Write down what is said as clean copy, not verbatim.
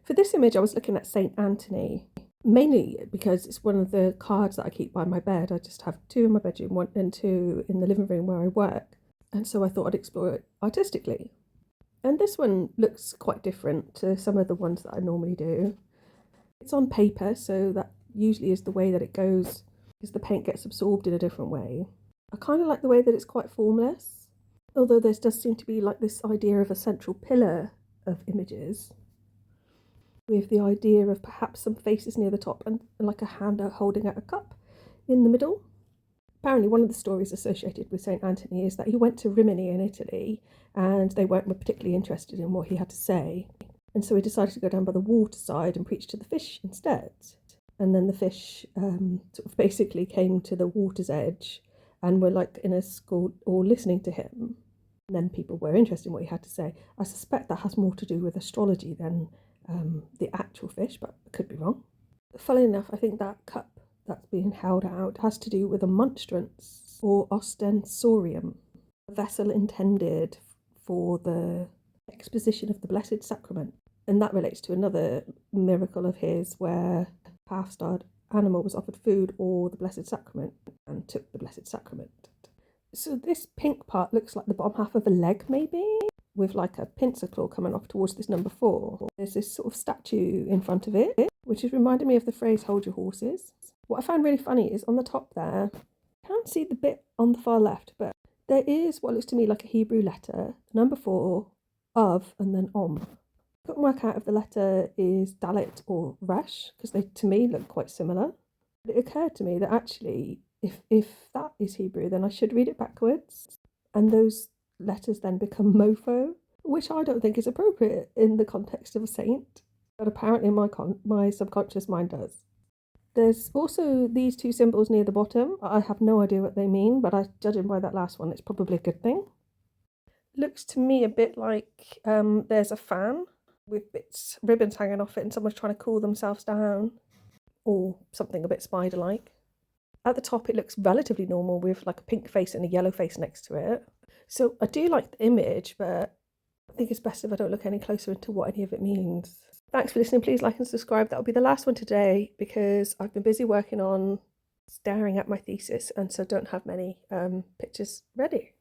For this image, I was looking at St. Anthony, mainly because it's one of the cards that I keep by my bed. I just have two in my bedroom, one and two in the living room where I work. And so I thought I'd explore it artistically. And this one looks quite different to some of the ones that I normally do. It's on paper, so that usually is the way that it goes, because the paint gets absorbed in a different way. I kind of like the way that it's quite formless, although there does seem to be like this idea of a central pillar of images, with the idea of perhaps some faces near the top and like a hand holding out a cup in the middle. Apparently, one of the stories associated with St. Anthony is that he went to Rimini in Italy and they weren't particularly interested in what he had to say. And so he decided to go down by the waterside and preach to the fish instead. And then the fish sort of basically came to the water's edge and were like in a school or listening to him. And then people were interested in what he had to say. I suspect that has more to do with astrology than the actual fish, but I could be wrong. Funnily enough, I think that cup that's being held out has to do with a monstrance or ostensorium, a vessel intended for the exposition of the Blessed Sacrament. And that relates to another miracle of his where a half-starved animal was offered food or the Blessed Sacrament and took the Blessed Sacrament. So this pink part looks like the bottom half of a leg, maybe, with like a pincer claw coming off towards this number 4. There's this sort of statue in front of it, which is reminding me of the phrase "hold your horses." What I found really funny is on the top there, I can't see the bit on the far left, but there is what looks to me like a Hebrew letter, number 4, of, and then om. I couldn't work out if the letter is Dalet or Resh, because they to me look quite similar. But it occurred to me that actually, if that is Hebrew, then I should read it backwards, and those letters then become mofo, which I don't think is appropriate in the context of a saint, but apparently my subconscious mind does. There's also these two symbols near the bottom. I have no idea what they mean, but judging by that last one, it's probably a good thing. Looks to me a bit like there's a fan with ribbons hanging off it and someone's trying to cool themselves down, or something a bit spider-like. At the top it looks relatively normal with like a pink face and a yellow face next to it. So I do like the image, but I think it's best if I don't look any closer into what any of it means. Thanks for listening. Please like and subscribe. That'll be the last one today because I've been busy working on staring at my thesis and so don't have many pictures ready.